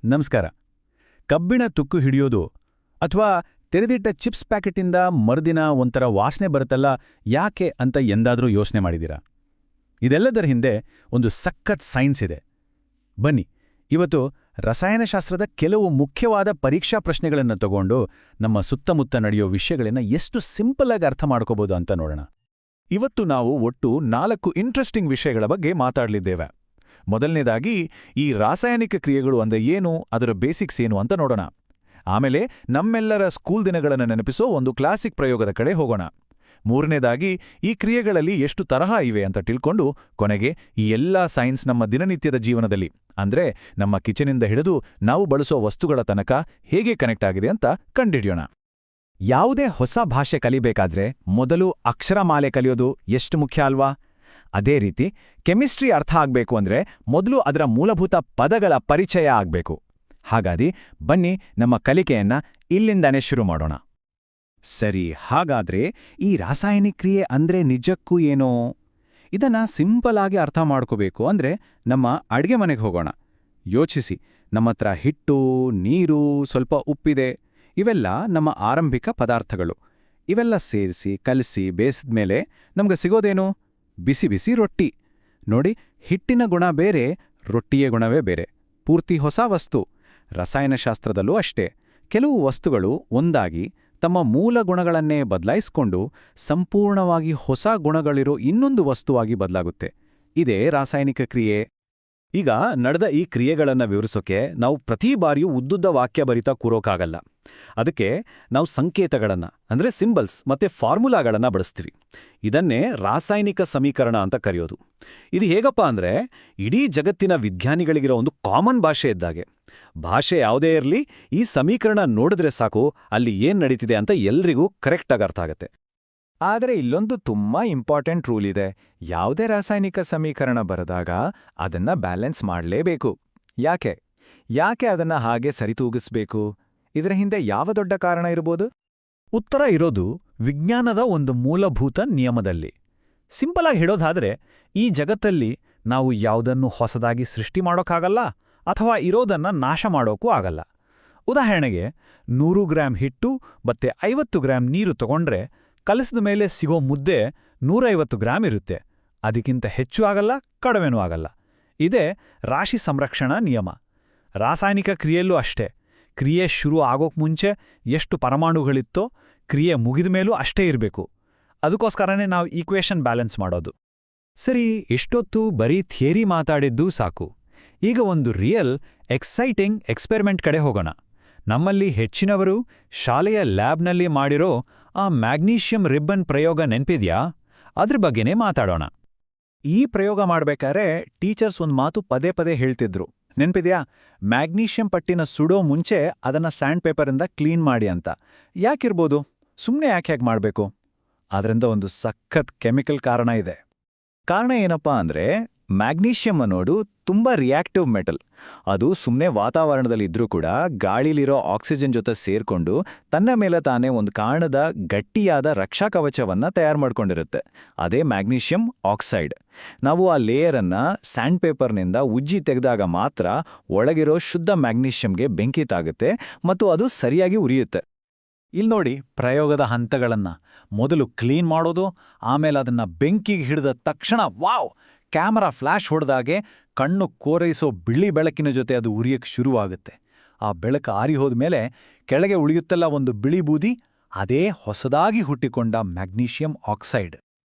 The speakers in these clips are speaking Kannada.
ನಮಸ್ಕಾರ. ಕಬ್ಬಿಣ ತುಕ್ಕು ಹಿಡಿಯೋದು ಅಥವಾ ತೆರೆದಿಟ್ಟ ಚಿಪ್ಸ್ ಪ್ಯಾಕೆಟಿಂದ ಮರುದಿನ ಒಂಥರ ವಾಸನೆ ಬರುತ್ತಲ್ಲ, ಯಾಕೆ ಅಂತ ಎಂದಾದರೂ ಯೋಚನೆ ಮಾಡಿದ್ದೀರಾ? ಇದೆಲ್ಲದರ ಹಿಂದೆ ಒಂದು ಸಖತ್ ಸೈನ್ಸ್ ಇದೆ. ಬನ್ನಿ, ಇವತ್ತು ರಸಾಯನಶಾಸ್ತ್ರದ ಕೆಲವು ಮುಖ್ಯವಾದ ಪರೀಕ್ಷಾ ಪ್ರಶ್ನೆಗಳನ್ನು ತಗೊಂಡು ನಮ್ಮ ಸುತ್ತಮುತ್ತ ನಡೆಯೋ ವಿಷಯಗಳನ್ನ ಎಷ್ಟು ಸಿಂಪಲ್ ಆಗಿ ಅರ್ಥ ಮಾಡ್ಕೋಬೋದು ಅಂತ ನೋಡೋಣ. ಇವತ್ತು ನಾವು ಒಟ್ಟು 4 ಇಂಟ್ರೆಸ್ಟಿಂಗ್ ವಿಷಯಗಳ ಬಗ್ಗೆ ಮಾತಾಡಲಿದ್ದೇವೆ. ಮೊದಲನೇದಾಗಿ ಈ ರಾಸಾಯನಿಕ ಕ್ರಿಯೆಗಳು ಅಂದ್ರೆ ಏನು, ಅದರ ಬೇಸಿಕ್ಸ್ ಏನು ಅಂತ ನೋಡೋಣ. ಆಮೇಲೆ ನಮ್ಮೆಲ್ಲರ ಸ್ಕೂಲ್ ದಿನಗಳನ್ನು ನೆನಪಿಸೋ ಒಂದು ಕ್ಲಾಸಿಕ್ ಪ್ರಯೋಗದ ಕಡೆ ಹೋಗೋಣ. ಮೂರನೇದಾಗಿ ಈ ಕ್ರಿಯೆಗಳಲ್ಲಿ ಎಷ್ಟು ತರಹ ಇವೆ ಅಂತ ತಿಳ್ಕೊಂಡು ಕೊನೆಗೆ ಈ ಎಲ್ಲ ಸೈನ್ಸ್ ನಮ್ಮ ದಿನನಿತ್ಯದ ಜೀವನದಲ್ಲಿ ಅಂದ್ರೆ ನಮ್ಮ ಕಿಚನಿಂದ ಹಿಡಿದು ನಾವು ಬಳಸೋ ವಸ್ತುಗಳ ತನಕ ಹೇಗೆ ಕನೆಕ್ಟ್ ಆಗಿದೆ ಅಂತ ಕಂಡಿಡಿಯೋಣ. ಯಾವುದೇ ಹೊಸ ಭಾಷೆ ಕಲಿಬೇಕಾದ್ರೆ ಮೊದಲು ಅಕ್ಷರಮಾಲೆ ಕಲಿಯೋದು ಎಷ್ಟು ಮುಖ್ಯ ಅಲ್ವಾ? ಅದೇ ರೀತಿ ಕೆಮಿಸ್ಟ್ರಿ ಅರ್ಥ ಆಗ್ಬೇಕು ಅಂದ್ರೆ ಮೊದಲು ಅದರ ಮೂಲಭೂತ ಪದಗಳ ಪರಿಚಯ ಆಗ್ಬೇಕು. ಹಾಗಾಗಿ ಬನ್ನಿ ನಮ್ಮ ಕಲಿಕೆಯನ್ನ ಇಲ್ಲಿಂದಾನೇ ಶುರು ಮಾಡೋಣ. ಸರಿ, ಹಾಗಾದ್ರೆ ಈ ರಾಸಾಯನಿಕ ಕ್ರಿಯೆ ಅಂದ್ರೆ ನಿಜಕ್ಕೂ ಏನೋ? ಇದನ್ನ ಸಿಂಪಲ್ ಆಗಿ ಅರ್ಥ ಮಾಡ್ಕೋಬೇಕು ಅಂದ್ರೆ ನಮ್ಮ ಅಡ್ಗೆ ಮನೆಗೆ ಹೋಗೋಣ. ಯೋಚಿಸಿ, ನಮ್ಮತ್ರ ಹಿಟ್ಟು, ನೀರು, ಸ್ವಲ್ಪ ಉಪ್ಪಿದೆ. ಇವೆಲ್ಲ ನಮ್ಮ ಆರಂಭಿಕ ಪದಾರ್ಥಗಳು. ಇವೆಲ್ಲ ಸೇರಿಸಿ ಕಲಸಿ ಬೇಯಿಸಿದ್ಮೇಲೆ ನಮ್ಗೆ ಸಿಗೋದೇನು? ಬಿಸಿ ಬಿಸಿ ರೊಟ್ಟಿ. ನೋಡಿ, ಹಿಟ್ಟಿನ ಗುಣ ಬೇರೆ, ರೊಟ್ಟಿಯ ಗುಣವೇ ಬೇರೆ. ಪೂರ್ತಿ ಹೊಸ ವಸ್ತು. ರಸಾಯನಶಾಸ್ತ್ರದಲ್ಲೂ ಅಷ್ಟೇ. ಕೆಲವು ವಸ್ತುಗಳು ಒಂದಾಗಿ ತಮ್ಮ ಮೂಲ ಗುಣಗಳನ್ನೇ ಬದಲಾಯಿಸಿಕೊಂಡು ಸಂಪೂರ್ಣವಾಗಿ ಹೊಸ ಗುಣಗಳಿರೋ ಇನ್ನೊಂದು ವಸ್ತುವಾಗಿ ಬದಲಾಗುತ್ತೆ. ಇದೇ ರಾಸಾಯನಿಕ ಕ್ರಿಯೆ. ಈಗ ನಡೆದ ಈ ಕ್ರಿಯೆಗಳನ್ನು ವಿವರಿಸೋಕೆ ನಾವು ಪ್ರತಿ ಬಾರಿಯೂ ಉದ್ದುದ್ದ ವಾಕ್ಯ ಬರಿತಾ ಕೂರೋಕ್ಕಾಗಲ್ಲ. ಅದಕ್ಕೆ ನಾವು ಸಂಕೇತಗಳನ್ನು ಅಂದ್ರೆ ಸಿಂಬಲ್ಸ್ ಮತ್ತೆ ಫಾರ್ಮುಲಾಗಳನ್ನು ಬಳಸ್ತೀವಿ. ಇದನ್ನೇ ರಾಸಾಯನಿಕ ಸಮೀಕರಣ ಅಂತ ಕರೆಯೋದು. ಇದು ಹೇಗಪ್ಪ ಅಂದ್ರೆ ಇಡೀ ಜಗತ್ತಿನ ವಿಜ್ಞಾನಿಗಳಿಗಿರೋ ಒಂದು ಕಾಮನ್ ಭಾಷೆ ಇದ್ದಾಗೆ. ಭಾಷೆ ಯಾವುದೇ ಇರಲಿ, ಈ ಸಮೀಕರಣ ನೋಡಿದ್ರೆ ಸಾಕು ಅಲ್ಲಿ ಏನ್ ನಡೀತಿದೆ ಅಂತ ಎಲ್ರಿಗೂ ಕರೆಕ್ಟಾಗಿ ಅರ್ಥ ಆಗತ್ತೆ. ಆದರೆ ಇಲ್ಲೊಂದು ತುಂಬಾ ಇಂಪಾರ್ಟೆಂಟ್ ರೂಲ್ ಇದೆ. ಯಾವುದೇ ರಾಸಾಯನಿಕ ಸಮೀಕರಣ ಬರೆದಾಗ ಅದನ್ನ ಬ್ಯಾಲೆನ್ಸ್ ಮಾಡಲೇಬೇಕು. ಯಾಕೆ ಅದನ್ನ ಹಾಗೆ ಸರಿತೂಗಿಸ್ಬೇಕು? ಇದರ ಹಿಂದೆ ಯಾವ ದೊಡ್ಡ ಕಾರಣ ಇರ್ಬೋದು? ಉತ್ತರ ಇರೋದು ವಿಜ್ಞಾನದ ಒಂದು ಮೂಲಭೂತ ನಿಯಮದಲ್ಲಿ. ಸಿಂಪಲ್ ಆಗಿ ಹೇಳೋದಾದ್ರೆ, ಈ ಜಗತ್ತಲ್ಲಿ ನಾವು ಯಾವುದನ್ನು ಹೊಸದಾಗಿ ಸೃಷ್ಟಿ ಮಾಡೋಕ್ಕಾಗಲ್ಲ ಅಥವಾ ಇರೋದನ್ನ ನಾಶ ಮಾಡೋಕ್ಕೂ ಆಗಲ್ಲ. ಉದಾಹರಣೆಗೆ 100 ಗ್ರಾಂ ಹಿಟ್ಟು ಮತ್ತೆ 50 ಗ್ರಾಂ ನೀರು ತಗೊಂಡ್ರೆ ಕಲಸಿದ ಮೇಲೆ ಸಿಗೋ ಮುದ್ದೆ 150 ಗ್ರಾಂ ಇರುತ್ತೆ. ಅದಕ್ಕಿಂತ ಹೆಚ್ಚು ಆಗಲ್ಲ, ಕಡಿಮೆನೂ ಆಗಲ್ಲ. ಇದೇ ರಾಶಿ ಸಂರಕ್ಷಣಾ ನಿಯಮ. ರಾಸಾಯನಿಕ ಕ್ರಿಯೆಯಲ್ಲೂ ಅಷ್ಟೇ. ಕ್ರಿಯೆ ಶುರು ಆಗೋಕ್ ಮುಂಚೆ ಎಷ್ಟು ಪರಮಾಣುಗಳಿತ್ತೋ ಕ್ರಿಯೆ ಮುಗಿದ ಮೇಲೂ ಅಷ್ಟೇ ಇರಬೇಕು. ಅದಕ್ಕೋಸ್ಕರನೇ ನಾವು ಈಕ್ವೇಷನ್ ಬ್ಯಾಲೆನ್ಸ್ ಮಾಡೋದು. ಸರಿ, ಇಷ್ಟೊತ್ತು ಬರೀ ಥಿಯರಿ ಮಾತಾಡಿದ್ದೂ ಸಾಕು. ಈಗ ಒಂದು ರಿಯಲ್ ಎಕ್ಸೈಟಿಂಗ್ ಎಕ್ಸ್ಪೆರಿಮೆಂಟ್ ಕಡೆ ಹೋಗೋಣ. ನಮ್ಮಲ್ಲಿ ಹೆಚ್ಚಿನವರು ಶಾಲೆಯ ಲ್ಯಾಬ್ನಲ್ಲಿ ಮಾಡಿರೋ ಆ ಮ್ಯಾಗ್ನೀಷಿಯಂ ರಿಬ್ಬನ್ ಪ್ರಯೋಗ ನೆನ್ಪಿದ್ಯಾ? ಅದ್ರ ಬಗ್ಗೆನೇ ಮಾತಾಡೋಣ. ಈ ಪ್ರಯೋಗ ಮಾಡ್ಬೇಕಾದ್ರೆ ಟೀಚರ್ಸ್ ಒಂದು ಮಾತು ಪದೇ ಪದೇ ಹೇಳ್ತಿದ್ರು, ನೆನ್ಪಿದ್ಯಾ? ಮ್ಯಾಗ್ನೀಷಿಯಂ ಪಟ್ಟಿನ ಸುಡೋ ಮುಂಚೆ ಅದನ್ನ ಸ್ಯಾಂಡ್ ಪೇಪರಿಂದ ಕ್ಲೀನ್ ಮಾಡಿ ಅಂತ. ಯಾಕಿರ್ಬೋದು? ಸುಮ್ಮನೆ ಯಾಕೆ ಮಾಡಬೇಕು? ಅದರಿಂದ ಒಂದು ಸಖತ್ ಕೆಮಿಕಲ್ ಕಾರಣ ಇದೆ. ಕಾರಣ ಏನಪ್ಪಾ ಅಂದ್ರೆ, ಮ್ಯಾಗ್ನೀಷಿಯಂ ಅನ್ನೋದು ತುಂಬಾ ರಿಯಾಕ್ಟಿವ್ ಮೆಟಲ್. ಅದು ಸುಮ್ಮನೆ ವಾತಾವರಣದಲ್ಲಿ ಇದ್ರೂ ಕೂಡ ಗಾಳಿಲಿರೋ ಆಕ್ಸಿಜನ್ ಜೊತೆ ಸೇರ್ಕೊಂಡು ತನ್ನ ಮೇಲೆ ತಾನೇ ಒಂದು ಕಾರಣದ ಗಟ್ಟಿಯಾದ ರಕ್ಷಾ ಕವಚವನ್ನ ತಯಾರು ಮಾಡ್ಕೊಂಡಿರುತ್ತೆ. ಅದೇ ಮ್ಯಾಗ್ನೀಷಿಯಂ ಆಕ್ಸೈಡ್. ನಾವು ಆ ಲೇಯರನ್ನ ಸ್ಯಾಂಡ್ ಪೇಪರ್ನಿಂದ ಉಜ್ಜಿ ತೆಗೆದಾಗ ಮಾತ್ರ ಒಳಗಿರೋ ಶುದ್ಧ ಮ್ಯಾಗ್ನೀಷಿಯಂಗೆ ಬೆಂಕಿ ತಾಗುತ್ತೆ ಮತ್ತು ಅದು ಸರಿಯಾಗಿ ಉರಿಯುತ್ತೆ. ಇಲ್ಲಿ ನೋಡಿ ಪ್ರಯೋಗದ ಹಂತಗಳನ್ನ. ಮೊದಲು ಕ್ಲೀನ್ ಮಾಡೋದು, ಆಮೇಲೆ ಅದನ್ನ ಬೆಂಕಿಗೆ ಹಿಡಿದ ತಕ್ಷಣ ವಾವ್, ಕ್ಯಾಮರಾ ಫ್ಲಾಶ್ ಹೊಡೆದಾಗೆ ಕಣ್ಣು ಕೋರೈಸೋ ಬಿಳಿ ಬೆಳಕಿನ ಜೊತೆ ಅದು ಉರಿಯಕ್ಕೆ ಶುರುವಾಗುತ್ತೆ. ಆ ಬೆಳಕು ಆರಿ ಹೋದ್ಮೇಲೆ ಕೆಳಗೆ ಉಳಿಯುತ್ತಲ್ಲ ಒಂದು ಬಿಳಿ ಬೂದಿ, ಅದೇ ಹೊಸದಾಗಿ ಹುಟ್ಟಿಕೊಂಡ ಮ್ಯಾಗ್ನೀಷಿಯಂ ಆಕ್ಸೈಡ್.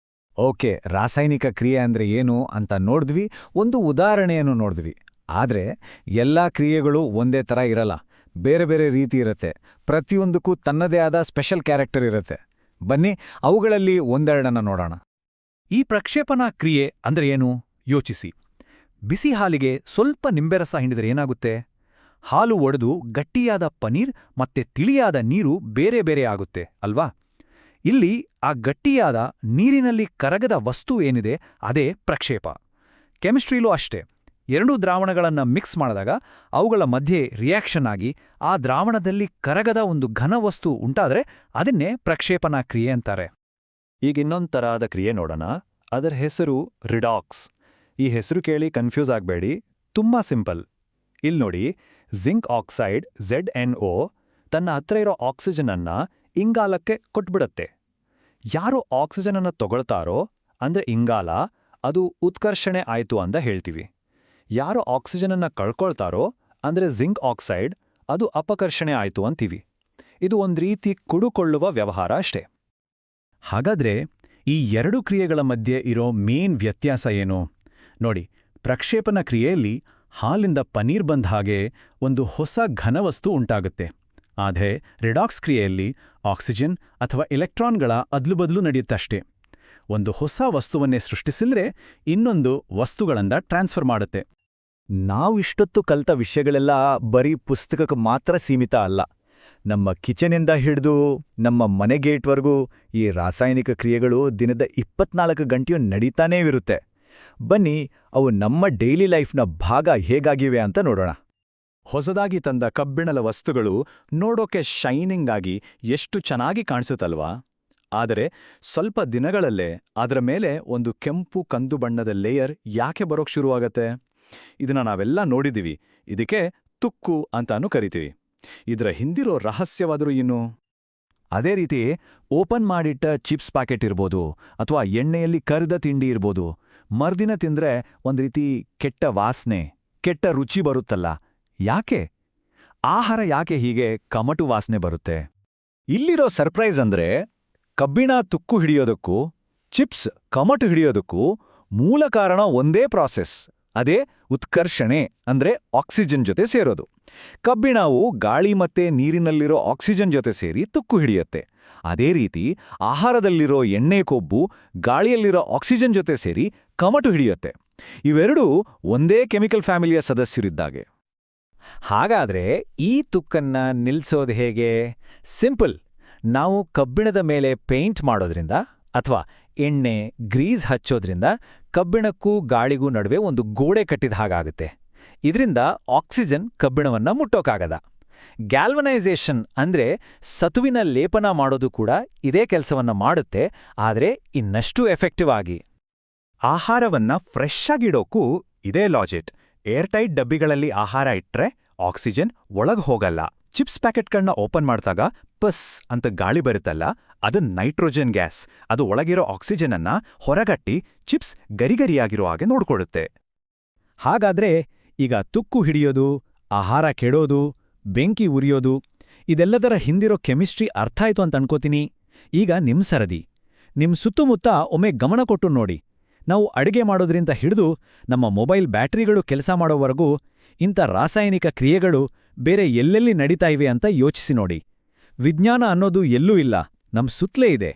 ಓಕೆ, ರಾಸಾಯನಿಕ ಕ್ರಿಯೆ ಅಂದ್ರೆ ಏನು ಅಂತ ನೋಡಿದ್ವಿ, ಒಂದು ಉದಾಹರಣೆಯನ್ನು ನೋಡಿದ್ವಿ. ಆದ್ರೆ ಎಲ್ಲಾ ಕ್ರಿಯೆಗಳು ಒಂದೇ ಥರ ಇರಲ್ಲ. ಬೇರೆ ಬೇರೆ ರೀತಿ ಇರುತ್ತೆ. ಪ್ರತಿಯೊಂದಕ್ಕೂ ತನ್ನದೇ ಆದ ಸ್ಪೆಷಲ್ ಕ್ಯಾರೆಕ್ಟರ್ ಇರುತ್ತೆ. ಬನ್ನಿ ಅವುಗಳಲ್ಲಿ ಒಂದೆರಡನ್ನ ನೋಡೋಣ. ಈ ಪ್ರಕ್ಷೇಪಣಾ ಕ್ರಿಯೆ ಅಂದ್ರೆ ಏನು ಯೋಚಿಸಿ. ಬಿಸಿ ಹಾಲಿಗೆ ಸ್ವಲ್ಪ ನಿಂಬೆರಸ ಹಿಂಡಿದ್ರೆ ಏನಾಗುತ್ತೆ? ಹಾಲು ಒಡೆದು ಗಟ್ಟಿಯಾದ ಪನೀರ್ ಮತ್ತೆ ತಿಳಿಯಾದ ನೀರು ಬೇರೆ ಬೇರೆ ಆಗುತ್ತೆ ಅಲ್ವಾ? ಇಲ್ಲಿ ಆ ಗಟ್ಟಿಯಾದ ನೀರಿನಲ್ಲಿ ಕರಗದ ವಸ್ತು ಏನಿದೆ ಅದೇ ಪ್ರಕ್ಷೇಪ. ಕೆಮಿಸ್ಟ್ರಿಲೂ ಅಷ್ಟೇ. 2 ದ್ರಾವಣಗಳನ್ನು ಮಿಕ್ಸ್ ಮಾಡಿದಾಗ ಅವುಗಳ ಮಧ್ಯೆ ರಿಯಾಕ್ಷನ್ ಆಗಿ ಆ ದ್ರಾವಣದಲ್ಲಿ ಕರಗದ ಒಂದು ಘನವಸ್ತು ಉಂಟಾದ್ರೆ ಅದನ್ನೇ ಪ್ರಕ್ಷೇಪಣಾ ಕ್ರಿಯೆ ಅಂತಾರೆ. ಈಗ ಇನ್ನೊಂದು ತರಹದ ಕ್ರಿಯೆ ನೋಡೋಣ. ಅದರ ಹೆಸರು ರಿಡಾಕ್ಸ್. ಈ ಹೆಸರು ಕೇಳಿ ಕನ್ಫ್ಯೂಸ್ ಆಗಬೇಡಿ, ತುಂಬಾ ಸಿಂಪಲ್. ಇಲ್ಲಿ ನೋಡಿ, ಜಿಂಕ್ ಆಕ್ಸೈಡ್ ZnO ತನ್ನ ಹತ್ರ ಇರೋ ಆಕ್ಸಿಜನ್ ಅನ್ನ ಇಂಗಾಲಕ್ಕೆ ಕೊಟ್ಬಿಡತ್ತೆ. ಯಾರು ಆಕ್ಸಿಜನ್ ಅನ್ನ ತಗೊಳ್ತಾರೋ ಅಂದ್ರೆ ಇಂಗಾಲ, ಅದು ಉತ್ಕರ್ಷಣೆ ಆಯ್ತು ಅಂತ ಹೇಳ್ತೀವಿ. ಯಾರು ಆಕ್ಸಿಜನ್ ಅನ್ನ ಕಳ್ಕೊಳ್ತಾರೋ ಅಂದ್ರೆ ಜಿಂಕ್ ಆಕ್ಸೈಡ್, ಅದು ಅಪಕರ್ಷಣೆ ಆಯ್ತು ಅಂತೀವಿ. ಇದು ಒಂದ್ ರೀತಿ ಕುಡುಕೊಳ್ಳುವ ವ್ಯವಹಾರ ಅಷ್ಟೇ. ಹಾಗಾದ್ರೆ ಈ ಎರಡು ಕ್ರಿಯೆಗಳ ಮಧ್ಯೆ ಇರೋ ಮೇನ್ ವ್ಯತ್ಯಾಸ ಏನು? ನೋಡಿ, ಪ್ರಕ್ಷೇಪಣ ಕ್ರಿಯೆಯಲ್ಲಿ ಹಾಲಿಂದ ಪನೀರ್ ಬಂದ ಹಾಗೆ ಒಂದು ಹೊಸ ಘನವಸ್ತು ಉಂಟಾಗುತ್ತೆ. ಆದರೆ ರಿಡಾಕ್ಸ್ ಕ್ರಿಯೆಯಲ್ಲಿ ಆಕ್ಸಿಜನ್ ಅಥವಾ ಎಲೆಕ್ಟ್ರಾನ್ಗಳ ಅದ್ಲುಬದ್ಲು ನಡೆಯುತ್ತಷ್ಟೇ. ಒಂದು ಹೊಸ ವಸ್ತುವನ್ನೇ ಸೃಷ್ಟಿಸಿದ್ರೆ ಇನ್ನೊಂದು ವಸ್ತುಗಳಿಂದ ಟ್ರಾನ್ಸ್ಫರ್ ಮಾಡುತ್ತೆ. ನಾವಿಷ್ಟೊತ್ತು ಕಲ್ತ ವಿಷಯಗಳೆಲ್ಲ ಬರೀ ಪುಸ್ತಕಕ್ಕೆ ಮಾತ್ರ ಸೀಮಿತ ಅಲ್ಲ. ನಮ್ಮ ಕಿಚನಿಂದ ಹಿಡಿದು ನಮ್ಮ ಮನೆಗೇಟ್ವರೆಗೂ ಈ ರಾಸಾಯನಿಕ ಕ್ರಿಯೆಗಳು ದಿನದ 24 ಗಂಟೆಯೂ ನಡೀತಾನೇ ಇರುತ್ತೆ. ಬನ್ನಿ, ಅವು ನಮ್ಮ ಡೈಲಿ ಲೈಫ್ನ ಭಾಗ ಹೇಗಾಗಿವೆ ಅಂತ ನೋಡೋಣ. ಹೊಸದಾಗಿ ತಂದ ಕಬ್ಬಿಣದ ವಸ್ತುಗಳು ನೋಡೋಕೆ ಶೈನಿಂಗ್ ಆಗಿ ಎಷ್ಟು ಚೆನ್ನಾಗಿ ಕಾಣಿಸುತ್ತಲ್ವಾ? ಆದರೆ ಸ್ವಲ್ಪ ದಿನಗಳಲ್ಲೇ ಅದರ ಮೇಲೆ ಒಂದು ಕೆಂಪು ಕಂದು ಬಣ್ಣದ ಲೇಯರ್ ಯಾಕೆ ಬರೋಕ್ ಶುರುವಾಗತ್ತೆ? ಇದನ್ನ ನಾವೆಲ್ಲ ನೋಡಿದೀವಿ. ಇದಕ್ಕೆ ತುಕ್ಕು ಅಂತಾನೂ ಕರಿತೀವಿ. ಇದರ ಹಿಂದಿರೋ ರಹಸ್ಯವಾದರೂ ಏನು? ಅದೇ ರೀತಿ ಓಪನ್ ಮಾಡಿಟ್ಟ ಚಿಪ್ಸ್ ಪ್ಯಾಕೆಟ್ ಇರ್ಬೋದು, ಅಥವಾ ಎಣ್ಣೆಯಲ್ಲಿ ಕರಿದ ತಿಂಡಿ ಇರ್ಬೋದು. ಮರ್ದಿನ ತಿಂದ್ರೆ ಒಂದ್ ರೀತಿ ಕೆಟ್ಟ ವಾಸನೆ, ಕೆಟ್ಟ ರುಚಿ ಬರುತ್ತಲ್ಲ. ಯಾಕೆ? ಆಹಾರ ಯಾಕೆ ಹೀಗೆ ಕಮಟು ವಾಸನೆ ಬರುತ್ತೆ? ಇಲ್ಲಿರೋ ಸರ್ಪ್ರೈಸ್ ಅಂದ್ರೆ, ಕಬ್ಬಿಣ ತುಕ್ಕು ಹಿಡಿಯೋದಕ್ಕೂ ಚಿಪ್ಸ್ ಕಮಟು ಹಿಡಿಯೋದಕ್ಕೂ ಮೂಲ ಕಾರಣ ಒಂದೇ ಪ್ರಾಸೆಸ್. ಅದೇ ಉತ್ಕರ್ಷಣೆ, ಅಂದ್ರೆ ಆಕ್ಸಿಜನ್ ಜೊತೆ ಸೇರೋದು. ಕಬ್ಬಿಣವು ಗಾಳಿ ಮತ್ತೆ ನೀರಿನಲ್ಲಿರೋ ಆಕ್ಸಿಜನ್ ಜೊತೆ ಸೇರಿ ತುಕ್ಕು ಹಿಡಿಯುತ್ತೆ. ಅದೇ ರೀತಿ ಆಹಾರದಲ್ಲಿರೋ ಎಣ್ಣೆ ಕೊಬ್ಬು ಗಾಳಿಯಲ್ಲಿರೋ ಆಕ್ಸಿಜನ್ ಜೊತೆ ಸೇರಿ ಕಮಟು ಹಿಡಿಯುತ್ತೆ. ಇವೆರಡೂ ಒಂದೇ ಕೆಮಿಕಲ್ ಫ್ಯಾಮಿಲಿಯ ಸದಸ್ಯರಿದ್ದಾಗೆ. ಹಾಗಾದ್ರೆ ಈ ತುಕ್ಕನ್ನ ನಿಲ್ಸೋದು ಹೇಗೆ? ಸಿಂಪಲ್. ನಾವು ಕಬ್ಬಿಣದ ಮೇಲೆ ಪೇಂಟ್ ಮಾಡೋದ್ರಿಂದ ಅಥವಾ ಎಣ್ಣೆ ಗ್ರೀಸ್ ಹಚ್ಚೋದ್ರಿಂದ ಕಬ್ಬಿಣಕ್ಕೂ ಗಾಳಿಗೂ ನಡುವೆ ಒಂದು ಗೋಡೆ ಕಟ್ಟಿದ ಹಾಗಾಗುತ್ತೆ. ಇದರಿಂದ ಆಕ್ಸಿಜನ್ ಕಬ್ಬಿಣವನ್ನ ಮುಟ್ಟೋಕ್ಕಾಗದ. ಗ್ಯಾಲ್ವನೈಸೇಷನ್ ಅಂದ್ರೆ ಸತುವಿನ ಲೇಪನ ಮಾಡೋದು ಕೂಡ ಇದೇ ಕೆಲಸವನ್ನ ಮಾಡುತ್ತೆ, ಆದರೆ ಇನ್ನಷ್ಟು ಎಫೆಕ್ಟಿವ್ ಆಗಿ. ಆಹಾರವನ್ನ ಫ್ರೆಶ್ ಆಗಿಡೋಕ್ಕೂ ಇದೇ ಲಾಜಿಕ್. ಏರ್ಟೈಟ್ ಡಬ್ಬಿಗಳಲ್ಲಿ ಆಹಾರ ಇಟ್ರೆ ಆಕ್ಸಿಜನ್ ಒಳಗ್ ಹೋಗಲ್ಲ. ಚಿಪ್ಸ್ ಪ್ಯಾಕೆಟ್ಗಳನ್ನ ಓಪನ್ ಮಾಡಿದಾಗ ಪಸ್ ಅಂತ ಗಾಳಿ ಬರುತ್ತಲ್ಲ, ಅದು ನೈಟ್ರೋಜನ್ ಗ್ಯಾಸ್. ಅದು ಒಳಗಿರೋ ಆಕ್ಸಿಜನ್ ಅನ್ನ ಹೊರಗಟ್ಟಿ ಚಿಪ್ಸ್ ಗರಿಗರಿಯಾಗಿರೋ ಹಾಗೆ ನೋಡ್ಕೊಡುತ್ತೆ. ಹಾಗಾದ್ರೆ ಈಗ ತುಕ್ಕು ಹಿಡಿಯೋದು, ಆಹಾರ ಕೆಡೋದು, ಬೆಂಕಿ ಉರಿಯೋದು, ಇದೆಲ್ಲದರ ಹಿಂದಿರೋ ಕೆಮಿಸ್ಟ್ರಿ ಅರ್ಥ ಆಯ್ತು ಅಂತ ಅನ್ಕೋತೀನಿ. ಈಗ ನಿಮ್ ಸರದಿ. ನಿಮ್ ಸುತ್ತಮುತ್ತ ಒಮ್ಮೆ ಗಮನ ಕೊಟ್ಟು ನೋಡಿ. ನಾವು ಅಡುಗೆ ಮಾಡೋದ್ರಿಂದ ಹಿಡಿದು ನಮ್ಮ ಮೊಬೈಲ್ ಬ್ಯಾಟರಿಗಳು ಕೆಲಸ ಮಾಡೋವರೆಗೂ ಇಂಥ ರಾಸಾಯನಿಕ ಕ್ರಿಯೆಗಳು ಬೇರೆ ಎಲ್ಲೆಲ್ಲಿ ನಡೀತಾ ಇವೆ ಅಂತ ಯೋಚಿಸಿ ನೋಡಿ. ವಿಜ್ಞಾನ ಅನ್ನೋದು ಎಲ್ಲೂ ಇಲ್ಲ, ನಮ್ ಸುತ್ತಲೇ ಇದೆ.